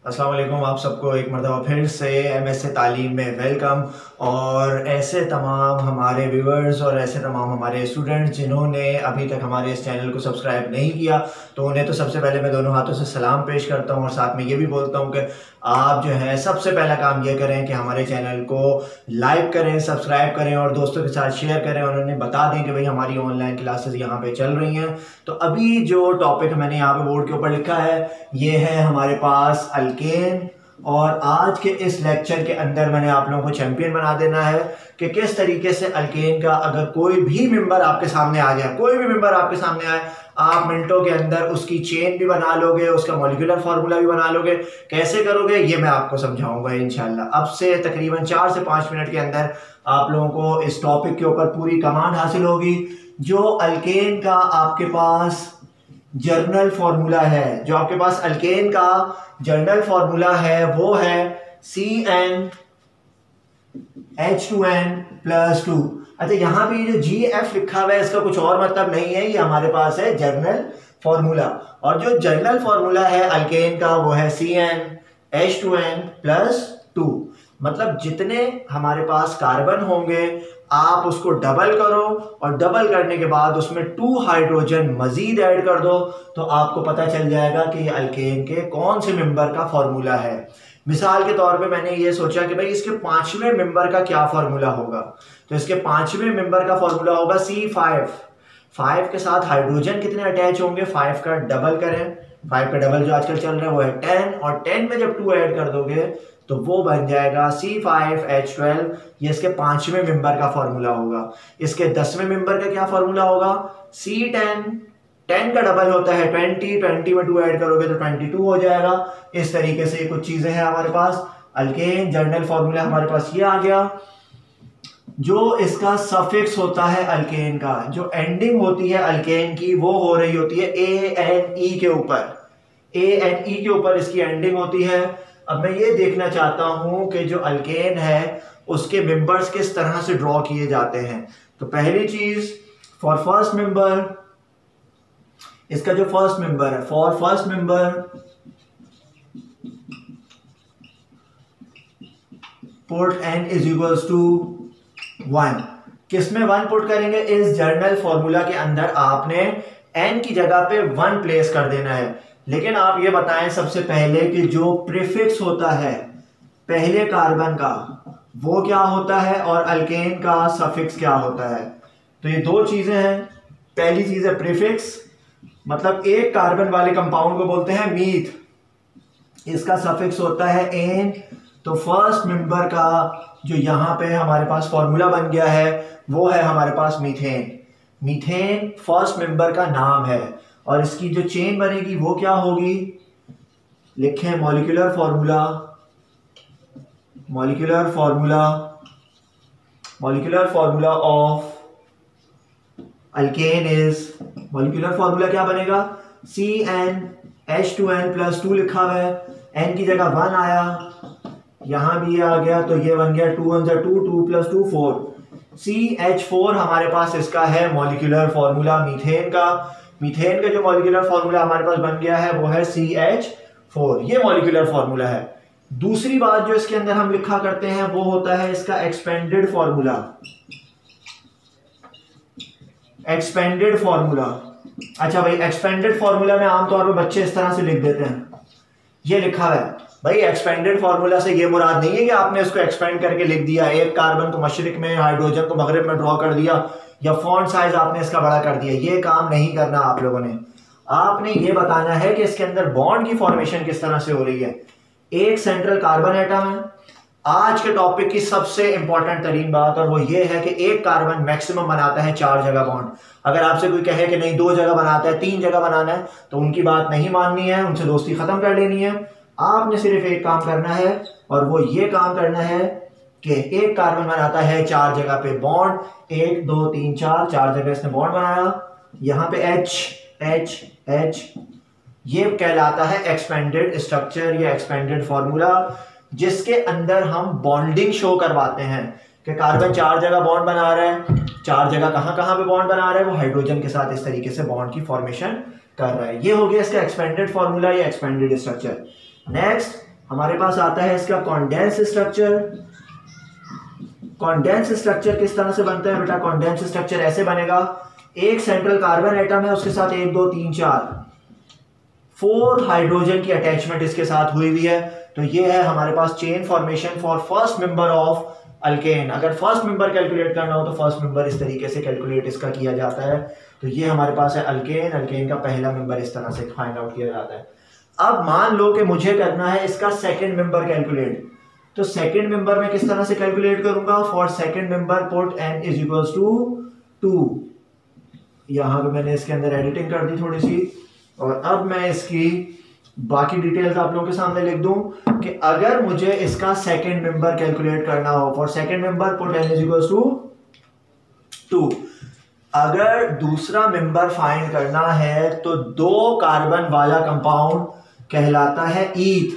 अस्सलाम वालेकुम। आप सबको एक मरतबा फिर से MSA तालीम में वेलकम। और ऐसे तमाम हमारे व्यूवर्स और ऐसे तमाम हमारे स्टूडेंट्स जिन्होंने अभी तक हमारे इस चैनल को सब्सक्राइब नहीं किया, तो उन्हें तो सबसे पहले मैं दोनों हाथों से सलाम पेश करता हूँ और साथ में ये भी बोलता हूँ कि आप जो है सबसे पहला काम ये करें कि हमारे चैनल को लाइक करें, सब्सक्राइब करें और दोस्तों के साथ शेयर करें और उन्हें बता दें कि भाई हमारी ऑनलाइन क्लासेस यहाँ पे चल रही हैं। तो अभी जो टॉपिक मैंने यहाँ पे बोर्ड के ऊपर लिखा है ये है हमारे पास अल्केन। और आज के इस लेक्चर के अंदर मैंने आप लोगों को चैंपियन बना देना है कि किस तरीके से अल्केन का अगर कोई भी मेंबर आपके सामने आ जाए, कोई भी मेंबर आपके सामने आए, आप मिनटों के अंदर उसकी चेन भी बना लोगे, उसका मॉलिक्यूलर फार्मूला भी बना लोगे। कैसे करोगे ये मैं आपको समझाऊंगा इंशाल्लाह। अब से तकरीबन 4 से 5 मिनट के अंदर आप लोगों को इस टॉपिक के ऊपर पूरी कमांड हासिल होगी। जो अल्केन का आपके पास जर्नल फार्मूला है, जो आपके पास अल्केन का जर्नल फार्मूला है वो है CnH2n+2। अच्छा, यहाँ पे जो GF लिखा हुआ है इसका कुछ और मतलब नहीं है, ये हमारे पास है जर्नल फार्मूला। और जो जर्नल फार्मूला है अल्केन का वो है CnH2n+2। मतलब जितने हमारे पास कार्बन होंगे आप उसको डबल करो और डबल करने के बाद उसमें 2 हाइड्रोजन मजीद ऐड कर दो, तो आपको पता चल जाएगा कि ये अल्केन के कौन से मेंबर का फॉर्मूला है। मिसाल के तौर पे मैंने ये सोचा कि भाई इसके 5वें मेंबर का क्या फॉर्मूला होगा, तो इसके 5वें मेंबर का फॉर्मूला होगा C5। 5 के साथ हाइड्रोजन कितने अटैच होंगे, 5 का डबल करें, 5 का डबल जो आजकल चल रहा है वो है 10, और 10 में जब 2 ऐड कर दोगे तो वो बन जाएगा C5H12। ये इसके 5वें मेंबर का फॉर्मूला होगा। इसके 10वें मेंबर का क्या फॉर्मूला होगा, C10। 10 का डबल होता है 20, 20 में 2 ऐड करोगे तो 22 हो जाएगा। इस तरीके से कुछ चीजें हैं हमारे पास। अल्केन जर्नल फॉर्मूला हमारे पास ये आ गया। जो इसका सफिक्स होता है अल्केन का, जो एंडिंग होती है अल्केन की वो हो रही होती है ANE के ऊपर। ANE के ऊपर इसकी एंडिंग होती है। अब मैं ये देखना चाहता हूं कि जो अल्केन है उसके मेंबर्स किस तरह से ड्रॉ किए जाते हैं। तो पहली चीज, फॉर फर्स्ट मेंबर, इसका जो फर्स्ट मेंबर है, for first member put n is equals to 1। किसमें 1 पुट करेंगे, इस जर्नल फॉर्मूला के अंदर आपने n की जगह पे 1 प्लेस कर देना है। लेकिन आप ये बताएं सबसे पहले कि जो प्रीफिक्स होता है पहले कार्बन का वो क्या होता है और अल्केन का सफिक्स क्या होता है। तो ये दो चीजें हैं। पहली चीज है प्रीफिक्स, मतलब एक कार्बन वाले कंपाउंड को बोलते हैं मीथ, इसका सफिक्स होता है एन। तो फर्स्ट मेंबर का जो यहां पे हमारे पास फॉर्मूला बन गया है वो है हमारे पास मीथेन। मीथेन फर्स्ट मेंबर का नाम है और इसकी जो चेन बनेगी वो क्या होगी, लिखें molecular formula. Molecular formula, molecular formula of alkane is, molecular formula क्या बनेगा, CnH2n+2 लिखा हुआ है, n की जगह 1 आया, यहां भी आ गया तो ये बन गया 2 1 2, 2 + 2 4। CH4 हमारे पास इसका है मॉलिक्यूलर फार्मूला मीथेन का। मीथेन का जो मॉलिक्यूलर फार्मूला हमारे पास बन गया है वो है CH4। ये मॉलिक्यूलर फार्मूला है। दूसरी बात जो इसके अंदर हम लिखा करते हैं वो होता है इसका एक्सपेंडेड फार्मूला। एक्सपेंडेड फार्मूला, अच्छा भाई, एक्सपेंडेड फार्मूला में आमतौर पर बच्चे इस तरह से लिख देते हैं, ये लिखा है भाई। एक्सपेंडेड फार्मूला से ये मुराद नहीं है कि आपने इसको एक्सपेंड करके लिख दिया, एक कार्बन को मशरिक में हाइड्रोजन को मगरिब में ड्रॉ कर दिया या फॉन्ट साइज आपने इसका बड़ा कर दिया। ये काम नहीं करना आप लोगों ने। आपने ये बताना है कि इसके अंदर बॉन्ड की फॉर्मेशन किस तरह से हो रही है। एक सेंट्रल कार्बन एटम है। आज के टॉपिक की सबसे इंपॉर्टेंट तरीन बात और वो ये है कि एक कार्बन मैक्सिमम बनाता है 4 जगह बॉन्ड। अगर आपसे कोई कहे कि नहीं 2 जगह बनाता है, 3 जगह बनाना है, तो उनकी बात नहीं माननी है, उनसे दोस्ती खत्म कर लेनी है। आपने सिर्फ एक काम करना है और वो ये काम करना है कि एक कार्बन बनाता है 4 जगह पे बॉन्ड, 1 2 3 4 जगह इसने बॉन्ड बनाया। यहाँ पे H, ये कहलाता है एक्सपेंडेड स्ट्रक्चर या एक्सपेंडेड फॉर्मूला, जिसके अंदर हम बॉन्डिंग शो करवाते हैं कि कार्बन 4 जगह बॉन्ड बना रहा है। 4 जगह कहां पे बॉन्ड बना रहा है, वो हाइड्रोजन के साथ इस तरीके से बॉन्ड की फॉर्मेशन कर रहा है। ये हो गया इसका एक्सपेंडेड फॉर्मूला या एक्सपेंडेड स्ट्रक्चर। नेक्स्ट, हमारे पास आता है इसका कॉन्डेंस स्ट्रक्चर। कॉन्डेंस स्ट्रक्चर किस तरह से बनता है बेटा? कॉन्डेंस स्ट्रक्चर ऐसे बनेगा, एक सेंट्रल कार्बन एटम है, उसके साथ 1 2 3 4 4 हाइड्रोजन की अटैचमेंट इसके साथ हुई हुई है। तो ये है हमारे पास chain formation for first member of alkane. अगर फर्स्ट मेंबर कैलकुलेट करना हो तो फर्स्ट मेंबर इस तरीके से कैलकुलेट इसका किया जाता है। तो ये हमारे पास है अल्केन। अल्केन का पहला मेंबर इस तरह से फाइंड आउट किया जाता है। अब मान लो कि मुझे करना है इसका सेकंड मेंबर कैलकुलेट, तो सेकंड मेंबर में किस तरह से कैलकुलेट करूंगा? For second member put n is equals to 2। यहां पे मैंने इसके अंदर एडिटिंग कर दी थोड़ी सी, और अब मैं इसकी बाकी डिटेल्स आप लोगों के सामने लिख दूं कि अगर मुझे इसका सेकंड मेंबर कैलकुलेट करना हो, for second member put n is equals to 2। अगर दूसरा मेंबर फाइंड करना है तो 2 कार्बन वाला कंपाउंड कहलाता है ईथ,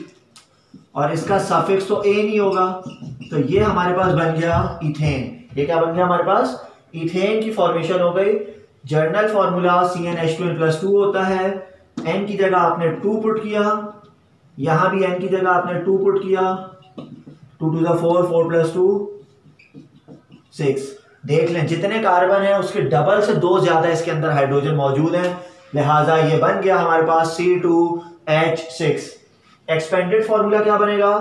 और इसका सफिक्स तो ए नहीं होगा, तो ये हमारे पास बन गया इथेन। ये क्या बन गया हमारे पास? इथेन की फॉर्मेशन हो गई। जर्नल फॉर्मूला CnH2n+2 होता है। n की जगह आपने 2 पुट किया, यहां भी n की जगह आपने 2 पुट किया, 2 to the 4, 4 + 2 6। देख लें जितने कार्बन है उसके डबल से 2 ज्यादा इसके अंदर हाइड्रोजन मौजूद है, लिहाजा ये बन गया हमारे पास C2H6। एक्सपेंडेड फॉर्मूला क्या बनेगा?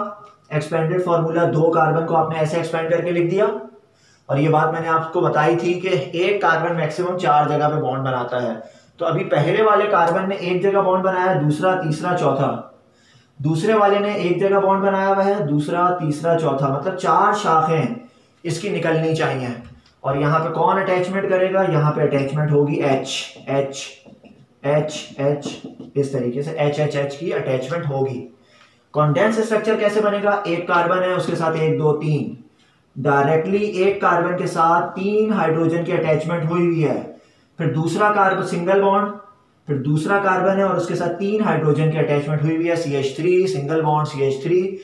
एक्सपेंडेड फॉर्मूला 2 कार्बन को आपने ऐसे एक्सपेंड करके लिख दिया, और ये बात मैंने आपको बताई थी कि एक कार्बन मैक्सिमम 4 जगह पे बॉन्ड बनाता है। तो अभी पहले वाले कार्बन ने एक जगह बॉन्ड बनाया, दूसरा, तीसरा, चौथा। दूसरे वाले ने एक जगह बॉन्ड बनाया हुआ है, दूसरा, तीसरा, चौथा, मतलब 4 शाखें इसकी निकलनी चाहिए। और यहाँ पे कौन अटैचमेंट करेगा? यहाँ पे अटैचमेंट होगी H H H H, इस तरीके से H H H की अटैचमेंट होगी। कॉन्डेंस स्ट्रक्चर कैसे बनेगा? एक कार्बन है, उसके साथ 1 2 3, डायरेक्टली एक कार्बन के साथ 3 हाइड्रोजन की अटैचमेंट हुई हुई है। फिर दूसरा कार्बन सिंगल बॉन्ड, फिर दूसरा कार्बन है और उसके साथ 3 हाइड्रोजन की अटैचमेंट हुई हुई है, CH3 सिंगल बॉन्ड CH3।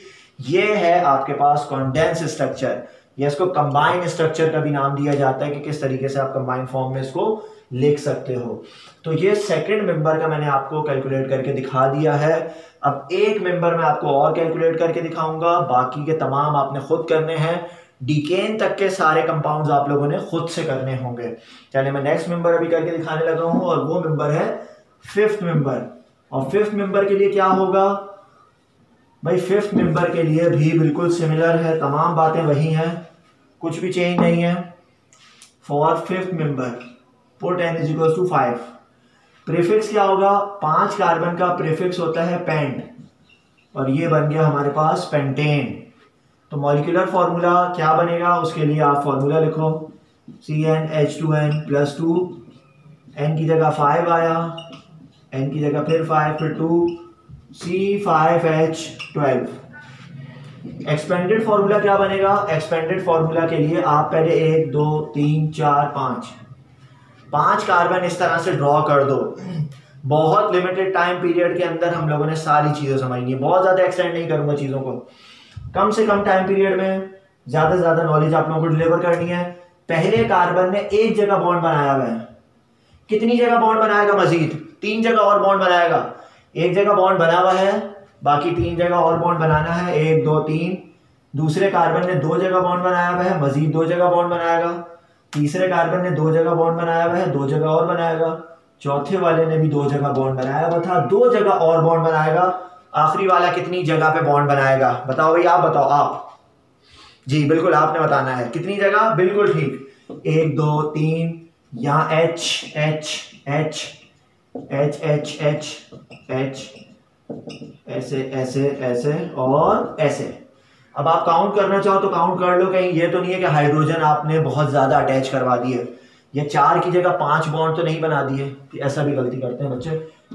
ये है आपके पास कॉन्डेंस स्ट्रक्चर, या इसको कंबाइन स्ट्रक्चर का भी नाम दिया जाता है कि किस तरीके से आप कंबाइन फॉर्म में इसको लिख सकते हो। तो ये सेकंड मेंबर का मैंने आपको कैलकुलेट करके दिखा दिया है। अब एक मेंबर में आपको और कैलकुलेट करके दिखाऊंगा, बाकी के तमाम आपने खुद करने हैं। डीकेन तक के सारे कंपाउंड्स आप लोगों ने खुद से करने होंगे। चलिए मैं नेक्स्ट मेंबर अभी करके दिखाने लगा हूं, और वो मेंबर है फिफ्थ मेंबर। और फिफ्थ मेंबर के लिए क्या होगा भाई? फिफ्थ मेंबर के लिए भी बिल्कुल सिमिलर है, तमाम बातें वही हैं, कुछ भी चेंज नहीं है। For fifth member put n is equal to 5। Prefix क्या होगा? 5 कार्बन का प्रीफिक्स होता है पेंट, और ये बन गया हमारे पास पेंटेन। तो मॉलिक्यूलर फॉर्मूला क्या बनेगा? उसके लिए आप फॉर्मूला लिखो, CnH2n+2, n की जगह 5 आया, n की जगह फिर 5, फिर 2, C5H12। एक्सपेंडेड फॉर्मूला क्या बनेगा? एक्सपेंडेड फॉर्मूला के लिए आप पहले 1 2 3 4 5 कार्बन इस तरह से ड्रॉ कर दो। बहुत लिमिटेड टाइम पीरियड के अंदर हम लोगों ने सारी चीजें समझनी है, बहुत ज्यादा एक्सटेंड नहीं करूंगा चीजों को, कम से कम टाइम पीरियड में ज्यादा से ज्यादा नॉलेज आप लोगों को डिलीवर करनी है। पहले कार्बन ने एक जगह बॉन्ड बनाया हुआ है, कितनी जगह बॉन्ड बनाएगा? मजीद 3 जगह और बॉन्ड बनाएगा। एक जगह बॉन्ड बना हुआ है, बाकी 3 जगह और बॉन्ड बनाना है, 1 2 3। दूसरे कार्बन ने 2 जगह बॉन्ड बनाया हुआ है, मजीद 2 जगह बॉन्ड बनाएगा। तीसरे कार्बन ने 2 जगह बॉन्ड बनाया हुआ है, 2 जगह और बनाएगा। चौथे वाले ने भी 2 जगह बॉन्ड बनाया हुआ था, 2 जगह और बॉन्ड बनाएगा। आखिरी वाला कितनी जगह पे बॉन्ड बनाएगा? बताओ भाई, आप बताओ। आप जी बिल्कुल आपने बताना है कितनी जगह, बिल्कुल ठीक, 1 2 3, यहाँ H H H H H H H, ऐसे ऐसे ऐसे और ऐसे। अब आप काउंट करना चाहो तो काउंट कर लो, कहीं ये तो नहीं है कि हाइड्रोजन आपने बहुत ज्यादा अटैच करवा दिए, ये 4 की जगह 5 बॉन्ड तो नहीं बना दिए, ऐसा भी गलती करते हैं बच्चे।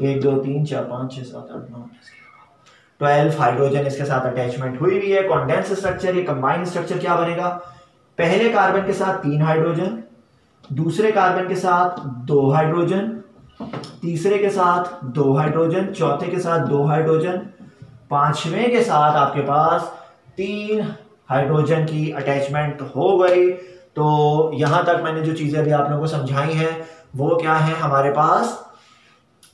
1 2 3 4 5 6 7 8 9 12 हाइड्रोजन इसके साथ अटैचमेंट हुई हुई है। कॉन्डेंस स्ट्रक्चर, ये कंबाइंड स्ट्रक्चर क्या बनेगा? पहले कार्बन के साथ 3 हाइड्रोजन, दूसरे कार्बन के साथ 2 हाइड्रोजन, तीसरे के साथ 2 हाइड्रोजन, चौथे के साथ 2 हाइड्रोजन, पांचवें के साथ आपके पास 3 हाइड्रोजन की अटैचमेंट हो गई। तो यहां तक मैंने जो चीजें अभी आप लोगों को समझाई हैं वो क्या है? हमारे पास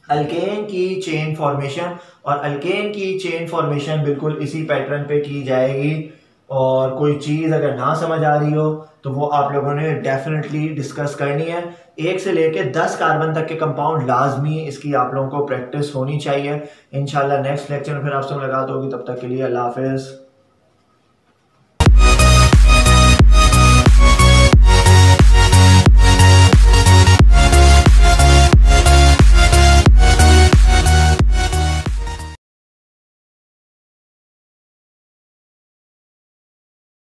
अल्केन की चेन फॉर्मेशन, और अल्केन की चेन फॉर्मेशन बिल्कुल इसी पैटर्न पे की जाएगी। और कोई चीज़ अगर ना समझ आ रही हो तो वो आप लोगों ने डेफिनेटली डिस्कस करनी है। 1 से लेकर 10 कार्बन तक के कंपाउंड लाजमी, इसकी आप लोगों को प्रैक्टिस होनी चाहिए। इंशाल्लाह नेक्स्ट लेक्चर में फिर आपसे मुलाकात होगी, तब तक के लिए अल्लाह हाफिज़।